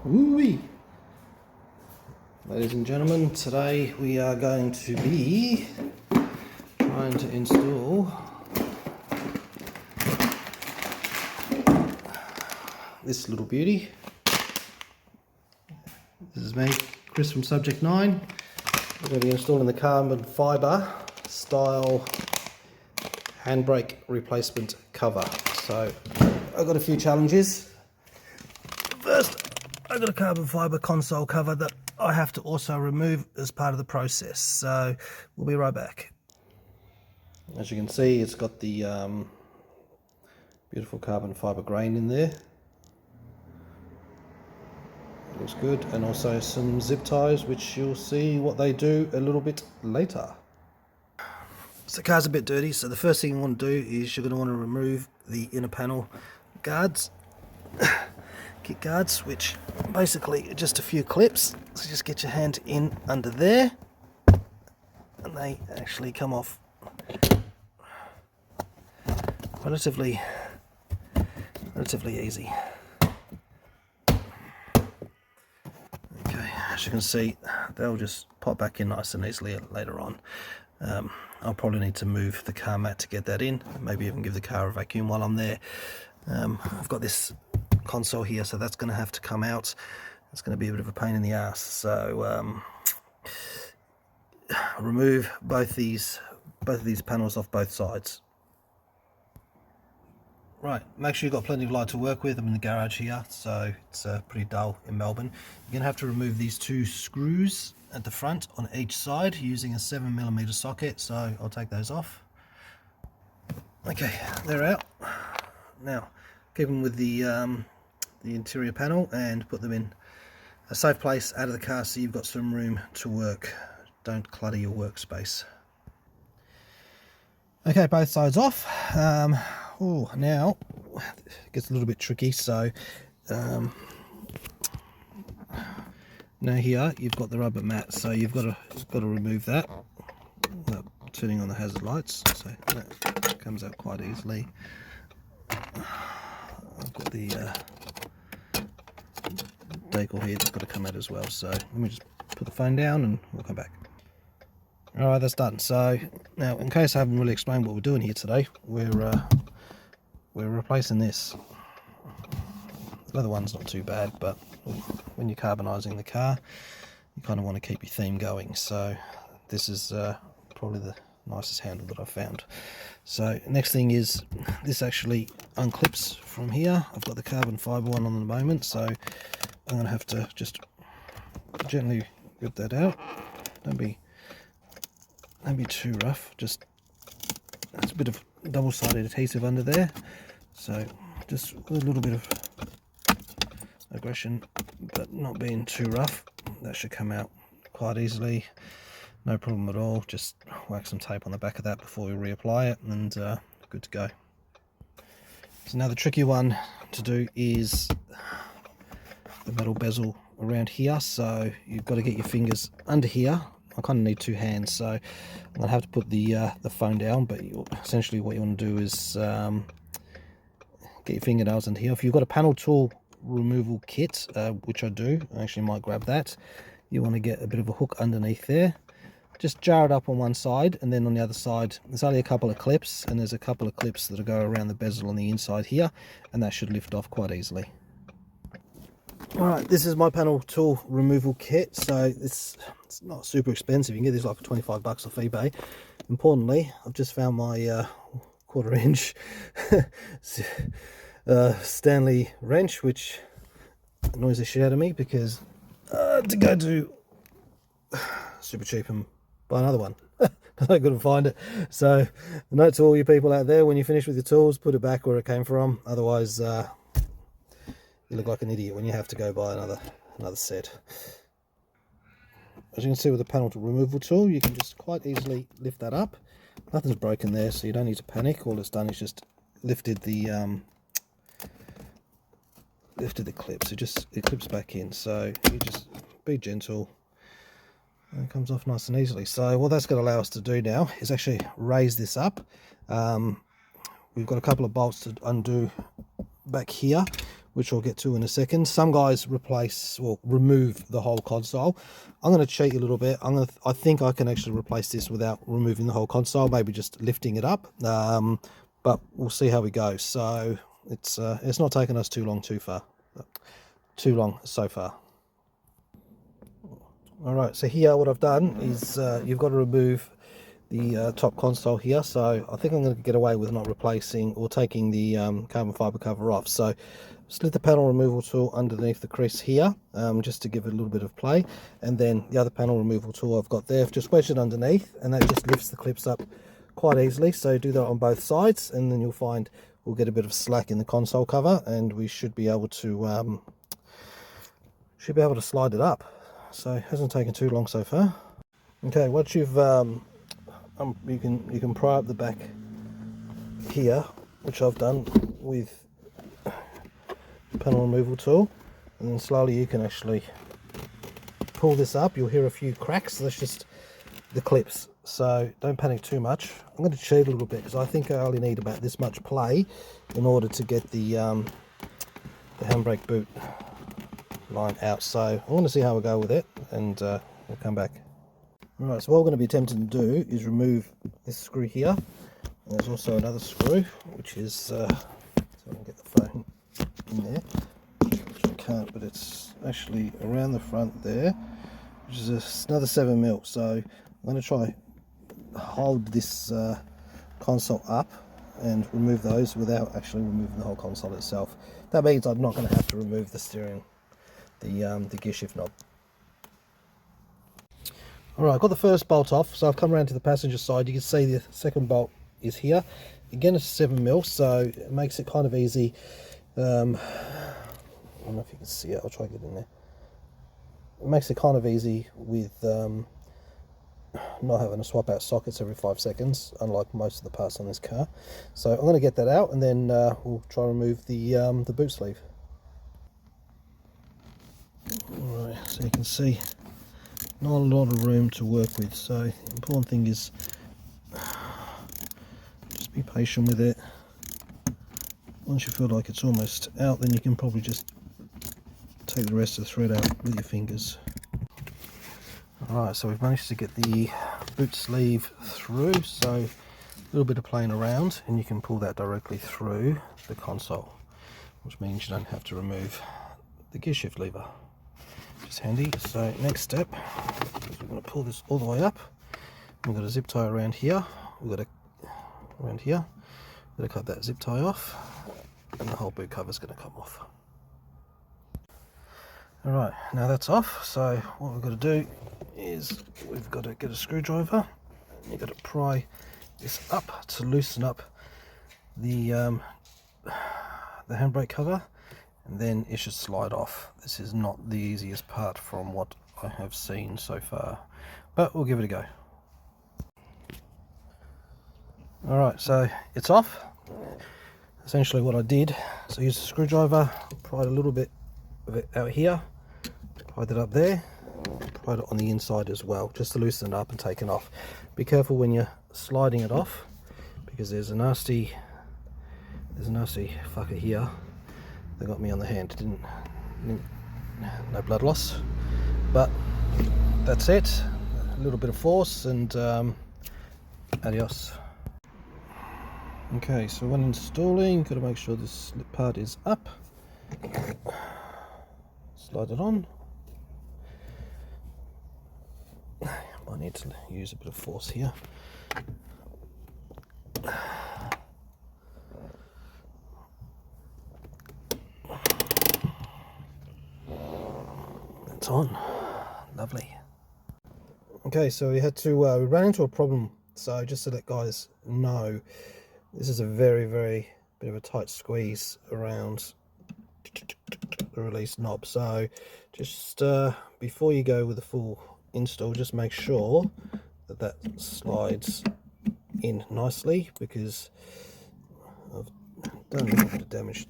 Ooh-wee. Ladies and gentlemen, today we are going to be trying to install this little beauty. This is me, Chris from Subject 9. We're going to be installing the carbon fibre style handbrake replacement cover. So I've got a few challenges. First, I've got a carbon fibre console cover that I have to also remove as part of the process. So we'll be right back. As you can see, it's got the beautiful carbon fibre grain in there. Looks good, and also some zip ties, which you'll see what they do a little bit later. So the car's a bit dirty, so the first thing you want to do is you're going to want to remove the inner panel guards, kit guards, which basically are just a few clips. So just get your hand in under there, and they actually come off relatively easy. As you can see, they'll just pop back in nice and easily later on. I'll probably need to move the car mat to get that in, maybe even give the car a vacuum while I'm there. I've got this console here, so that's going to have to come out. It's going to be a bit of a pain in the ass. So remove both of these panels off both sides. Right, make sure you've got plenty of light to work with. I'm in the garage here, so it's pretty dull in Melbourne. You're going to have to remove these two screws at the front on each side using a 7mm socket, so I'll take those off. Okay, they're out. Now, keep them with the interior panel and put them in a safe place out of the car so you've got some room to work. Don't clutter your workspace. Okay, both sides off. Oh, now it gets a little bit tricky. So now here you've got the rubber mat, so you've got to remove that without turning on the hazard lights. So that comes out quite easily. I've got the decal here that's got to come out as well. So let me just put the phone down and we'll come back. Alright, that's done. So now, in case I haven't really explained what we're doing here today, we're replacing this. The other one's not too bad, but when you're carbonising the car, you kind of want to keep your theme going. So this is probably the nicest handle that I've found. So next thing is this actually unclips from here. I've got the carbon fibre one on the moment, so I'm going to have to just gently rip that out. Don't be too rough. Just there's a bit of double-sided adhesive under there, so just a little bit of aggression, but not being too rough. That should come out quite easily, no problem at all. Just whack some tape on the back of that before we reapply it, and good to go. So now the tricky one to do is the metal bezel around here, so you've got to get your fingers under here. I kind of need two hands, so I'm going to have to put the phone down, but essentially what you want to do is get your fingernails into here. If you've got a panel tool removal kit, which I do, I actually might grab that. You want to get a bit of a hook underneath there. Just jar it up on one side, and then on the other side, there's only a couple of clips, and there's a couple of clips that go around the bezel on the inside here, and that should lift off quite easily. Alright, this is my panel tool removal kit, so it's not super expensive. You can get this like for 25 bucks off eBay. Importantly, I've just found my 1/4 inch Stanley wrench, which annoys the shit out of me because to go to super cheap and buy another one. I couldn't find it. So the note to all you people out there: when you finish with your tools, put it back where it came from. Otherwise you look like an idiot when you have to go buy another set. As you can see with the panel removal tool, you can just quite easily lift that up. Nothing's broken there, so you don't need to panic. All it's done is just lifted the clips. It clips back in, so you just be gentle, and it comes off nice and easily. So what that's going to allow us to do now is actually raise this up. We've got a couple of bolts to undo back here, which I'll get to in a second. Some guys replace or remove the whole console. I'm going to cheat a little bit. I think I can actually replace this without removing the whole console, maybe just lifting it up. But we'll see how we go. So it's not taken us too long so far. All right, so here what I've done is you've got to remove the top console here. So I think I'm going to get away with not replacing or taking the carbon fiber cover off. So slid the panel removal tool underneath the crease here, just to give it a little bit of play, and then the other panel removal tool I've got there, I've just wedged it underneath, and that just lifts the clips up quite easily. So do that on both sides, and then you'll find we'll get a bit of slack in the console cover, and we should be able to slide it up. So it hasn't taken too long so far. Okay, once you've you can pry up the back here, which I've done with panel removal tool, and then slowly you can actually pull this up. You'll hear a few cracks. That's just the clips, so don't panic too much. I'm going to cheat a little bit because I think I only need about this much play in order to get the handbrake boot line out. So I want to see how we go with it, and we'll come back. Alright, so what we're going to be attempting to do is remove this screw here. And there's also another screw, which is so I can get the phone in there, which I can't, but it's actually around the front there, which is another 7mm. So I'm going to try hold this console up and remove those without actually removing the whole console itself. That means I'm not going to have to remove the steering, the gear shift knob. Alright, I've got the first bolt off, so I've come around to the passenger side. You can see the second bolt is here. Again, it's 7mm, so it makes it kind of easy. I don't know if you can see it, I'll try to get in there. It makes it kind of easy with not having to swap out sockets every 5 seconds, unlike most of the parts on this car. So I'm going to get that out, and then we'll try to remove the boot sleeve. Alright, so you can see not a lot of room to work with, so the important thing is just be patient with it. Once you feel like it's almost out, then you can probably just take the rest of the thread out with your fingers. Alright, so we've managed to get the boot sleeve through, so a little bit of playing around and you can pull that directly through the console, which means you don't have to remove the gear shift lever. Just handy. So next step is we're going to pull this all the way up. We've got a zip tie around here. We've got to cut that zip tie off, and the whole boot cover is going to come off. Alright, now that's off. So what we've got to do is we've got to get a screwdriver. You've got to pry this up to loosen up the handbrake cover, and then it should slide off. This is not the easiest part from what I have seen so far, but we'll give it a go. Alright, so it's off. Essentially what I did, so I used a screwdriver, pried a little bit of it out here, pried it up there, pried it on the inside as well, just to loosen it up and take it off. Be careful when you're sliding it off, because there's a nasty fucker here. They got me on the hand. No blood loss, but that's it. A little bit of force and adios. Okay, so when installing, got to make sure this part is up. Slide it on. Might need to use a bit of force here. That's on. Lovely. Okay, so we had to we ran into a problem. So just to let guys know, this is a very bit of a tight squeeze around the release knob. So just before you go with the full install, just make sure that that slides in nicely, because I've done a little bit of damage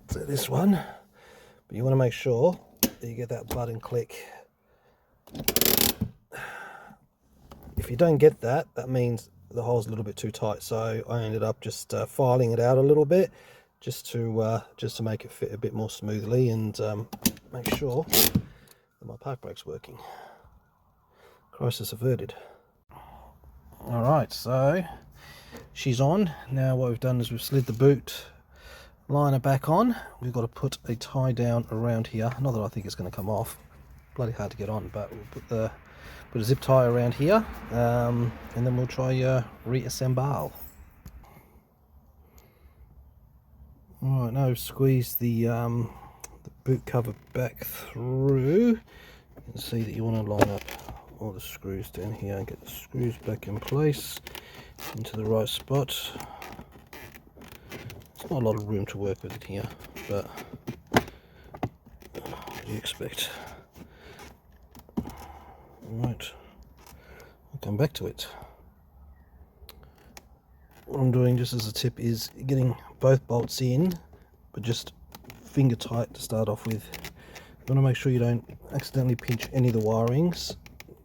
to this one, but you want to make sure that you get that button click. If you don't get that, that means the hole's a little bit too tight. So I ended up just filing it out a little bit, just to make it fit a bit more smoothly and make sure that my park brake's working. Crisis averted. Alright, so she's on. Now what we've done is we've slid the boot liner back on. We've got to put a tie down around here. Not that I think it's going to come off. Bloody hard to get on, but we'll put a zip tie around here, and then we'll try reassemble. Alright, now we've squeezed the boot cover back through. You can see that you want to line up all the screws down here and get the screws back in place into the right spot. There's not a lot of room to work with it here, but what do you expect? Alright, I'll come back to it. What I'm doing, just as a tip, is getting both bolts in, but just finger tight to start off with. You want to make sure you don't accidentally pinch any of the wirings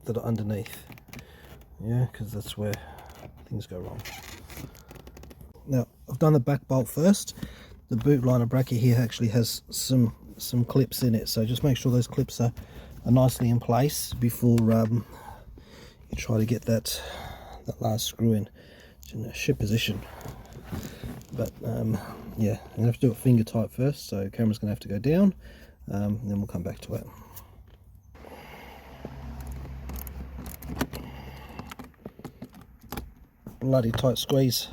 that are underneath, yeah, because that's where things go wrong. Now I've done the back bolt first. The boot liner bracket here actually has some clips in it, so just make sure those clips are nicely in place before you try to get that last screw in. It's in a ship position, but yeah, I'm gonna have to do it finger tight first, so the camera's gonna have to go down, and then we'll come back to it. Bloody tight squeeze.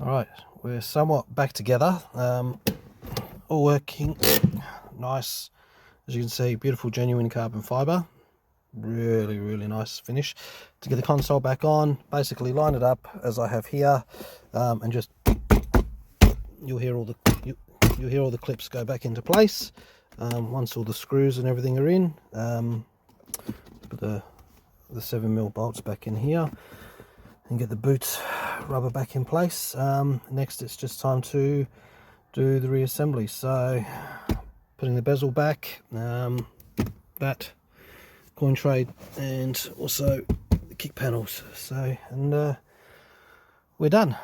Alright, we're somewhat back together, all working nice. As you can see, beautiful genuine carbon fibre, really nice finish. To get the console back on, basically line it up as I have here, and just you'll hear all the clips go back into place. Once all the screws and everything are in, put the 7mm bolts back in here and get the boot rubber back in place. Next it's just time to do the reassembly, so putting the bezel back, that coin trade, and also the kick panels, so, and we're done.